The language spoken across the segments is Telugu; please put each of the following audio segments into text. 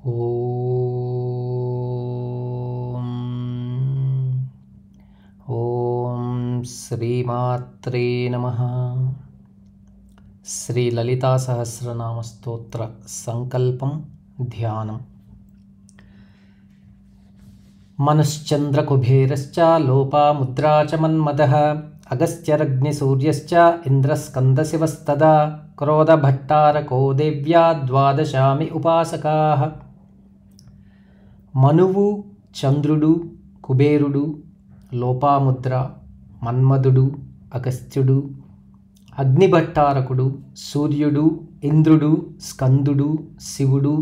ఓం ఓం శ్రీమాత్రే నమః. శ్రీ లలితా సహస్రనామ స్తోత్ర సంకల్పం ధ్యానం. మనశ్చంద్ర కుబేరశ్చ లోపాముద్రా చ మన్మథః అగస్త్యరగ్నిసూర్యశ్చ ఇంద్రస్కందశివస్తదా క్రోధభట్టారకో దేవ్యా ద్వాదశామి ఉపాసకాః. మనువు, చంద్రుడు, కుబేరుడు, లోపాముద్ర, మన్మధుడు, అగస్త్యుడు, అగ్నిభట్టారకుడు, సూర్యుడు, ఇంద్రుడు, స్కందుడు, శివుడు,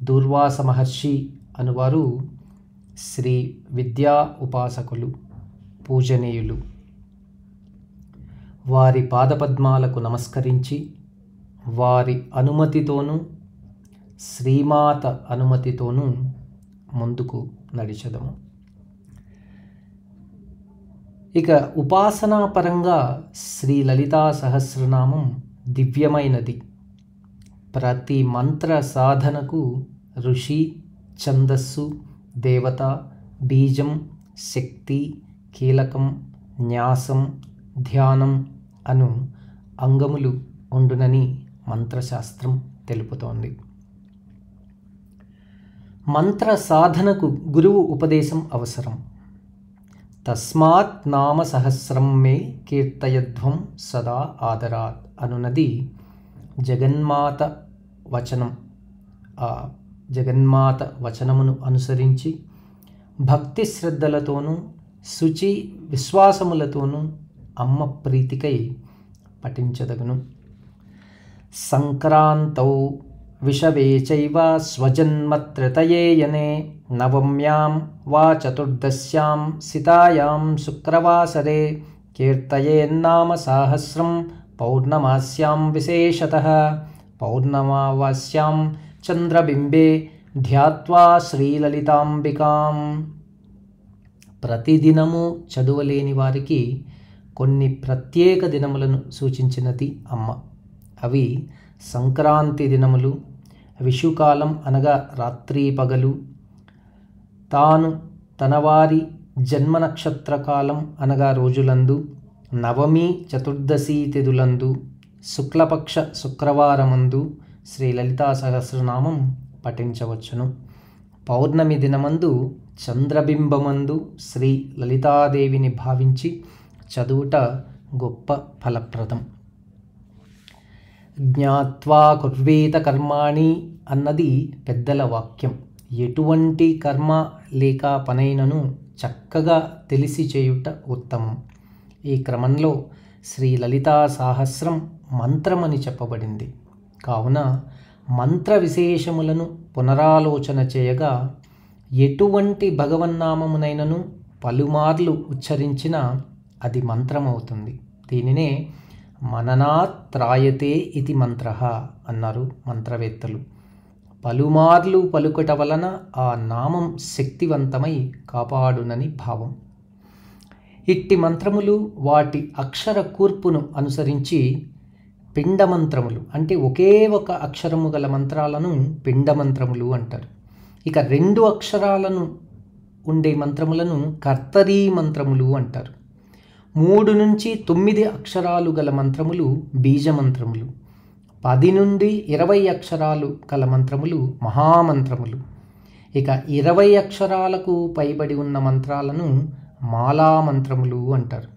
దూర్వాస మహర్షి అనువారు శ్రీ విద్యా ఉపాసకులు, పూజనీయులు. వారి పాదపద్మాలకు నమస్కరించి వారి అనుమతితోనూ శ్రీమాత అనుమతితోనూ ముందుకు నడిచెదము. ఇక ఉపాసనాపరంగా శ్రీ లలితా సహస్రనామం దివ్యమైనది. ప్రతి మంత్ర సాధనకు ఋషి, ఛందస్సు, దేవత, బీజం, శక్తి, కీలకం, న్యాసం, ధ్యానం అను అంగములు ఉండునని మంత్రశాస్త్రం తెలుపుతోంది. మంత్ర సాధనకు గురువు ఉపదేశం అవసరం. తస్మాత్ నామ సహస్రం మే కీర్తయధ్వం సదా ఆదరాత్ అనున్నది జగన్మాత వచనం. ఆ జగన్మాత వచనమును అనుసరించి భక్తి శ్రద్ధలతోనూ శుచి విశ్వాసములతోనూ అమ్మ ప్రీతికై పఠించదగును. సంక్రాంతౌ విషవే చైవ స్వజన్మత్రితయేయనే నవమ్యాం వా చతుర్దశ్యాం సితాయాం శుక్రవాసరే కీర్తయేన్నామ సాహస్రం పౌర్ణమాస్యాం విశేషతః పౌర్ణమావాస్యాం చంద్రబింబే ధ్యాత్వా శ్రీలలితాంబికాం. ప్రతిదినము చదువలేని వారికి కొన్ని ప్రత్యేక దినములను సూచించినది అమ్మ. అవి సంక్రాంతి దినములు, విషుకాలం అనగా రాత్రి పగలు, తాను తనవారి జన్మ నక్షత్రకాలం అనగా రోజులందు, నవమి చతుర్దశి తిథులందు, శుక్లపక్ష శుక్రవారమందు శ్రీ లలితా సహస్రనామం పఠించవచ్చును. పౌర్ణమి దినమందు చంద్రబింబమందు శ్రీ లలితాదేవిని భావించి చదువుట గొప్ప ఫలప్రదం. జ్ఞాత్వా కుర్వేత కర్మాణి అన్నది పెద్దల వాక్యం. ఎటువంటి కర్మ లేక పనైనను చక్కగా తెలిసి చేయుట ఉత్తమం. ఈ క్రమంలో శ్రీ లలితా సహస్రం మంత్రమని చెప్పబడింది. కావున మంత్ర విశేషములను పునరాలోచన చేయగా ఎటువంటి భగవన్నామమునైనను పలుమార్లు ఉచ్చరించిన అది మంత్రమవుతుంది. దీనినే మననాత్ త్రాయతే ఇతి మంత్రః అన్నారు మంత్రవేత్తలు. పలుమార్లు పలుకుట వలన ఆ నామం శక్తివంతమై కాపాడునని భావం. ఇట్టి మంత్రములు వాటి అక్షర కూర్పును అనుసరించి పిండమంత్రములు అంటే ఒకే ఒక అక్షరము గల మంత్రాలను పిండమంత్రములు అంటారు. ఇక 2 అక్షరాలను ఉండే మంత్రములను కర్తరీ మంత్రములు అంటారు. 3 నుంచి 9 అక్షరాలు గల మంత్రములు బీజమంత్రములు. 10 నుండి 20 అక్షరాలు గల మంత్రములు మహామంత్రములు. ఇక 20 అక్షరాలకు పైబడి ఉన్న మంత్రాలను మాలామంత్రములు అంటారు.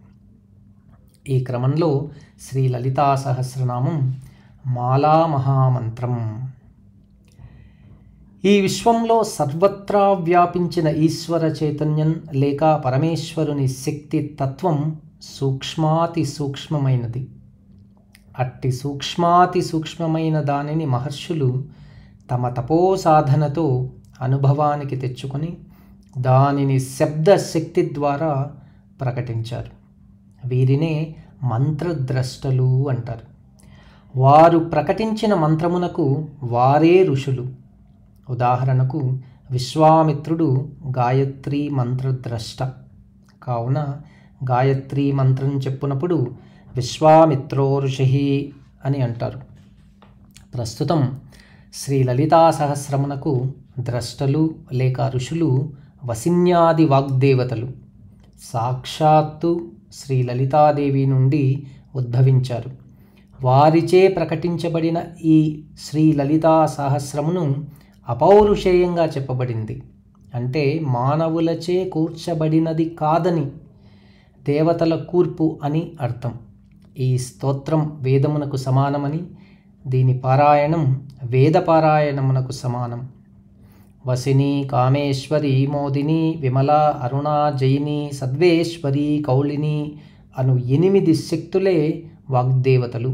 ఈ క్రమంలో శ్రీ లలితా సహస్రనామం మాలా మహామంత్రం. ఈ విశ్వంలో సర్వత్రా వ్యాపించిన ఈశ్వర చైతన్యం లేక పరమేశ్వరుని శక్తి తత్వం సూక్ష్మాతి సూక్ష్మమైనది. అట్టి సూక్ష్మాతి సూక్ష్మమైన దానిని మహర్షులు తమ తపో సాధనతో అనుభవానికి తెచ్చుకొని దానిని శబ్ద శక్తి ద్వారా ప్రకటించారు. వీరినే మంత్రద్రష్టలు అంటారు. వారు ప్రకటించిన మంత్రమునకు వారే ఋషులు. ఉదాహరణకు విశ్వామిత్రుడు గాయత్రీ మంత్రద్రష్ట. కావున గాయత్రీ మంత్రం చెప్పునప్పుడు విశ్వామిత్రో ఋషి అని అంటారు. ప్రస్తుతం శ్రీ లలితా సహస్రమునకు ద్రష్టలు లేక ఋషులు వసిన్యాది వాగ్దేవతలు సాక్షాత్తు శ్రీ లలితాదేవి నుండి ఉద్భవించారు. వారిచే ప్రకటించబడిన ఈ శ్రీ లలితా సహస్రమును అపౌరుషేయంగా చెప్పబడింది. అంటే మానవులచే కూర్చబడినది కాదని, దేవతల కూర్పు అని అర్థం. ఈ స్తోత్రం వేదమునకు సమానమని, దీని పారాయణం వేద పారాయణమునకు సమానం. వసిని, కామేశ్వరి, మోదిని, విమల, అరుణ, జయిని, సద్వేశ్వరి, కౌళిని అను 8 శక్తులే వాగ్దేవతలు.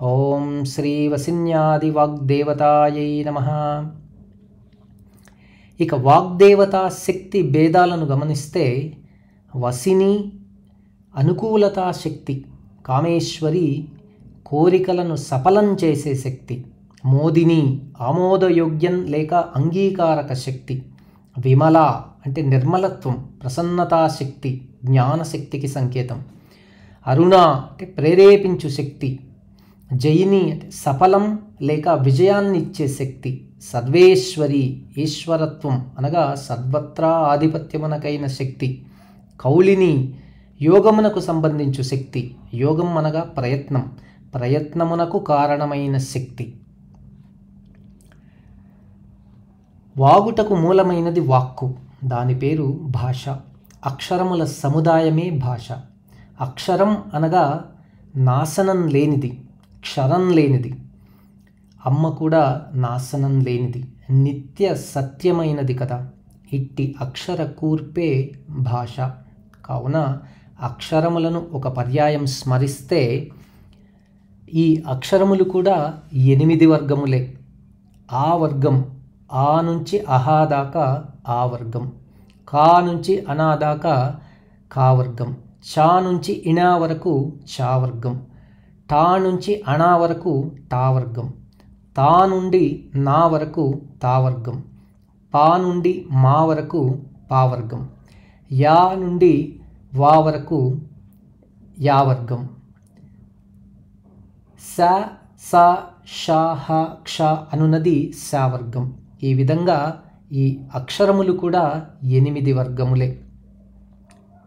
ఓం శ్రీ వసిన్యాది వాగ్దేవతాయై నమః. ఇక వాగ్దేవతా శక్తి భేదాలను గమనిస్తే, వసిని అనుకూలతా శక్తి, కామేశ్వరి కోరికలను సఫలం చేసే శక్తి, మోదిని ఆమోదయోగ్యం లేక అంగీకారక శక్తి, విమల అంటే నిర్మలత్వం ప్రసన్నతా శక్తి జ్ఞానశక్తికి సంకేతం, అరుణ అంటే ప్రేరేపించు శక్తి, జయిని అంటే సఫలం లేక విజయాన్ని ఇచ్చే శక్తి, సర్వేశ్వరి ఈశ్వరత్వం అనగా సర్వత్రా ఆధిపత్యమునకైన శక్తి, కౌళిని యోగమునకు సంబంధించు శక్తి, యోగం అనగా ప్రయత్నం, ప్రయత్నమునకు కారణమైన శక్తి. వాగుటకు మూలమైనది వాక్కు, దాని పేరు భాష. అక్షరముల సముదాయమే భాష. అక్షరం అనగా నాశనం లేనిది, క్షరం లేనిది. అమ్మ కూడా నాశనం లేనిది, నిత్య సత్యమైనది కదా. ఇట్టి అక్షర కూర్పే భాష. కావున అక్షరములను ఒక పర్యాయం స్మరిస్తే ఈ అక్షరములు కూడా 8 వర్గములే. ఆ వర్గం, ఆ నుంచి అహా దాకా ఆ వర్గం, కా నుంచి అనా దాకా కా వర్గం, చా నుంచి ఇణా వరకు చా వర్గం, టా నుంచి అణా వరకు టా వర్గం, తా నుండి నా వరకు తా వర్గం, పా నుండి మా వరకు పా వర్గం, యా నుండి వా వరకు యా వర్గం, స స ష హ క్ష అనున్నది శా వర్గం. ఈ విధంగా ఈ అక్షరములు కూడా 8 వర్గములే.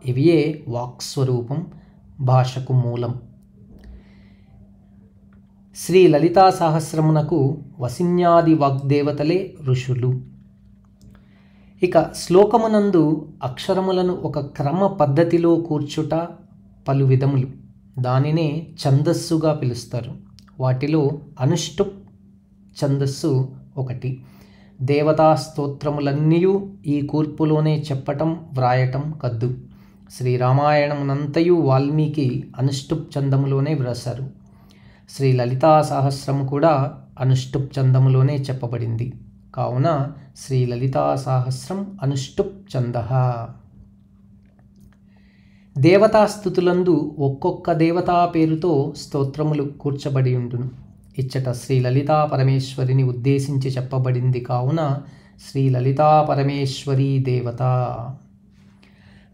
ఇవియే వాక్స్వరూపం, భాషకు మూలం. శ్రీ లలితా సహస్రమునకు వసిన్యాది వాగ్దేవతలే ఋషులు. ఇక శ్లోకమునందు అక్షరములను ఒక క్రమ పద్ధతిలో కూర్చుట పలు విధములు. దానినే ఛందస్సుగా పిలుస్తారు. వాటిలో అనుష్టుప్ ఛందస్సు ఒకటి. దేవతా స్తోత్రములన్నీ ఈ కూర్పులోనే చెప్పటం, వ్రాయటం కద్దు. శ్రీరామాయణమునంతయు వాల్మీకి అనుష్టుప్ ఛందములోనే వ్రాసారు. శ్రీ లలితా సహస్రము కూడా అనుష్టుప్ ఛందములోనే చెప్పబడింది. కావున శ్రీ లలితా సహస్రం అనుష్టుప్ ఛందః. దేవతాస్థుతులందు ఒక్కొక్క దేవతా పేరుతో స్తోత్రములు కూర్చబడి ఉండును. ఇచ్చట శ్రీ లలితా పరమేశ్వరిని ఉద్దేశించి చెప్పబడింది. కావున శ్రీ లలితా పరమేశ్వరీ దేవత.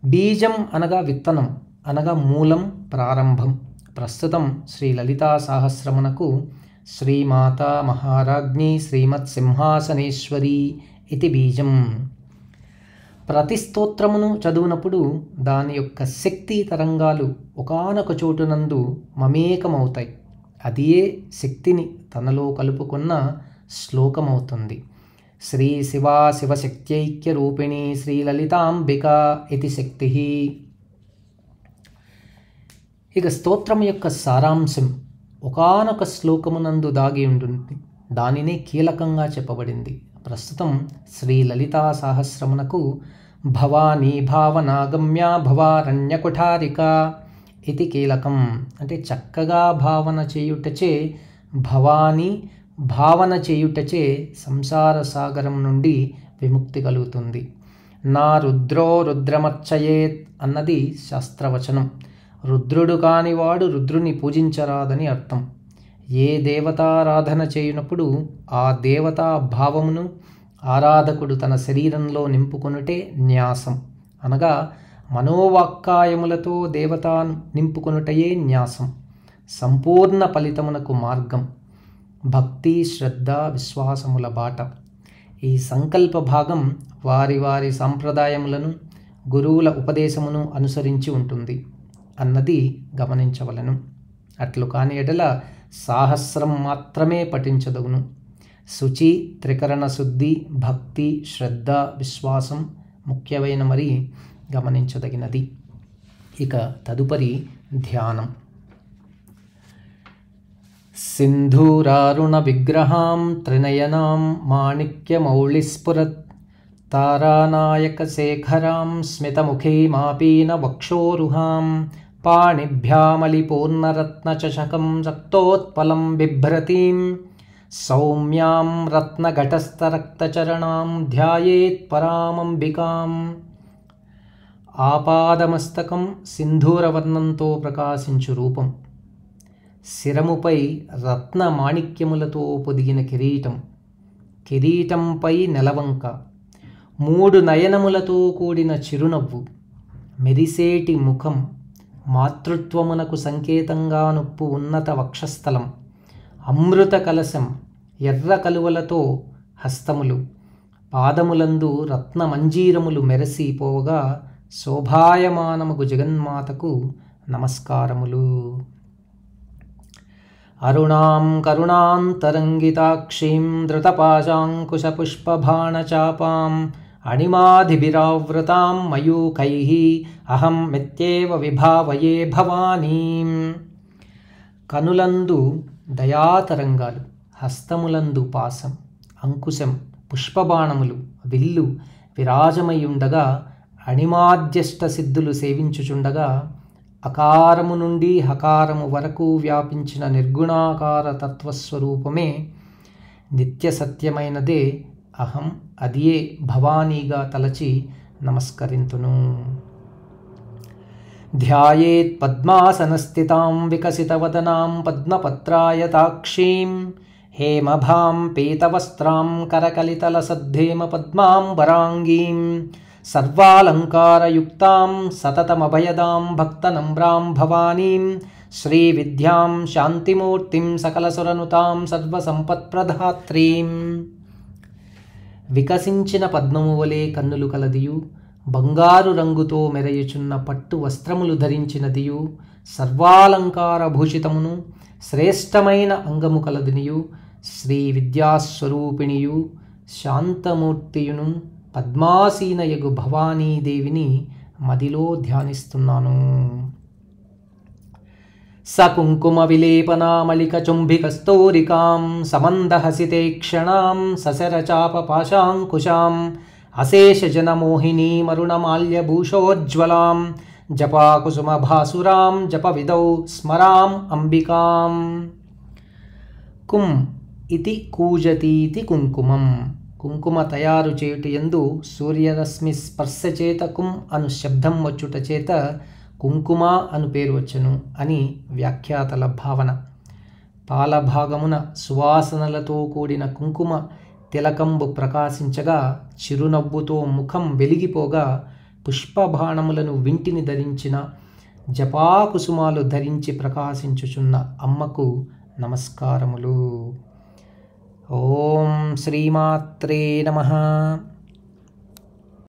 బీజం అనగా విత్తనం, అనగా మూలం, ప్రారంభం. ప్రస్తుతం శ్రీ లలితా సహస్రమునకు శ్రీమాత మహారాజ్ఞి శ్రీమత్ సింహాసనేశ్వరి ఇది బీజం. ప్రతి స్తోత్రమును చదువునప్పుడు దాని యొక్క శక్తి తరంగాలు ఒకానొక చోటునందు మమేకమవుతాయి. అదియే శక్తిని తనలో కలుపుకున్న శ్లోకమవుతుంది. శ్రీ శివా శివశక్త్యైక్య రూపిణి శ్రీ లలితాంబిక ఇది శక్తి. ఇక స్తోత్రం యొక్క సారాంశం ఒకానొక శ్లోకమునందు దాగి ఉంటుంది. దానినే కీలకంగా చెప్పబడింది. ప్రస్తుతం శ్రీ లలితా సహస్రమునకు భవానీ భావనాగమ్య భవారణ్యకుఠారిక ఇది కీలకం. అంటే చక్కగా భావన చేయుటచే, భవానీ భావన చేయుటచే సంసార సాగరం నుండి విముక్తి కలుగుతుంది. నా రుద్రో రుద్రమర్చయేత్ అన్నది శాస్త్రవచనం. రుద్రుడు కానివాడు రుద్రుని పూజించరాదని అర్థం. ఏ దేవతారాధన చేయునప్పుడు ఆ దేవతా భావమును ఆరాధకుడు తన శరీరంలో నింపుకొనుటే న్యాసం. అనగా మనోవాక్కాయములతో దేవతాను నింపుకొనుటయే న్యాసం. సంపూర్ణ ఫలితమునకు మార్గం. భక్తి, శ్రద్ధ, విశ్వాసముల బాట. ఈ సంకల్ప భాగం వారి వారి సంప్రదాయములను, గురువుల ఉపదేశమును అనుసరించి ఉంటుంది అన్నది గమనించవలను. అట్లు కాని ఎడల సాహస్రం మాత్రమే పఠించదగును. శుచి, త్రికరణ శుద్ధి, భక్తి, శ్రద్ధ, విశ్వాసం ముఖ్యమైన మరి గమనించదగినది. ఇక తదుపరి ధ్యానం. సింధూరారుణ విగ్రహాం త్రినయనాం మాణిక్యమౌళిస్ఫురత్ తారానాయక శేఖరాం స్మితముఖీమాపీన వక్షోరుహాం పాణిభ్యామలిపూర్ణరత్నచషకం రక్తోత్పలం బిభ్రతీం సౌమ్యాం రత్నఘటస్థరక్తచరణాం ధ్యాయేత్ పరామంబికాం. ఆపాదమస్తకం సింధూరవర్ణంతో ప్రకాశించు రూపం, శిరముపై రత్న మాణిక్యములతో పొదిగిన కిరీటం, కిరీటంపై నెలవంక, 3 నయనములతో కూడిన చిరునవ్వు, మెరిసేటి ముఖం, మాతృత్వమునకు సంకేతంగా నొప్పు ఉన్నత వక్షస్థలం, అమృత కలశం, ఎర్ర కలువలతో హస్తములు, పాదములందు రత్న మంజీరములు మెరసిపోవగా శోభాయమానముగు జగన్మాతకు నమస్కారములు. అరుణాం కరుణాంతరంగితాక్షీం ధృతపాశాంకుశపుష్పబాణచాపాం అణిమాధిభిరావృతాం మయూఖైః అహం మిత్యేవ విభావయే భవానీం. కనులందు దయాతరంగాలు, హస్తములందు పాశం, అంకుశం, పుష్పబాణములు, విల్లు విరాజమయుండగా అణిమాద్యష్ట సిద్ధులు సేవించుచుండగా అకారము నుండి హకారము వరకు వ్యాపించిన నిర్గుణాకార తత్వస్వరూపమే నిత్య సత్యమైనదే అహం, అదియే భవానీగా తలచి నమస్కరింతును. ధ్యాయేత్ పద్మాసనస్థితాం వికసితవదనాం పద్మపత్రాయతాక్షీం హేమభాం పీతవస్త్రాం కరకలితలసద్ధేమ పద్మాంబరాంగీం సర్వాలంకారయుక్తాం సతతమభయదాం భక్తనమ్రాం భవానీం శ్రీవిద్యాం శాంతిమూర్తిం సకలసురనుతాం సర్వసంపత్ప్రదాత్రీం. వికసించిన పద్మము వలె కన్నులు కలదియు, బంగారు రంగుతో మెరయుచున్న పట్టు వస్త్రములు ధరించినదియు, సర్వాలంకార భూషితమును శ్రేష్టమైన అంగము కలదినియు, శ్రీ విద్యాస్వరూపిణియు శాంతమూర్తియును పద్మాసీనయగు భవానీదేవిని మదిలో ధ్యానిస్తున్నాను. సకుంకుమ విలేపనామళిక చుంభికస్తూరికాం సమందహసితే క్షణాం సశరచాపపాశాంకుశాం అశేషజనమోహినీమరుణమాల్యభూషోజ్వలాం జపాకుసుమభాసురాం జపవిదౌ స్మరాం అంబికాం. కుం ఇతి కూజతీతి కుంకుమం. కుంకుమ తయారు చేయుట యందు సూర్యరశ్మి స్పర్శచేత కుం అను శబ్దం వచ్చుట చేత కుంకుమ అను పేరు వచ్చును అని వ్యాఖ్యాతల భావన. పాలభాగమున సువాసనలతో కూడిన కుంకుమ తిలకంబు ప్రకాశించగా చిరునవ్వుతో ముఖం వెలిగిపోగా పుష్పబాణములను వింటిని ధరించిన జపాకుసుమాలు ధరించి ప్రకాశించుచున్న అమ్మకు నమస్కారములు. ఓం శ్రీమాత్రే నమః.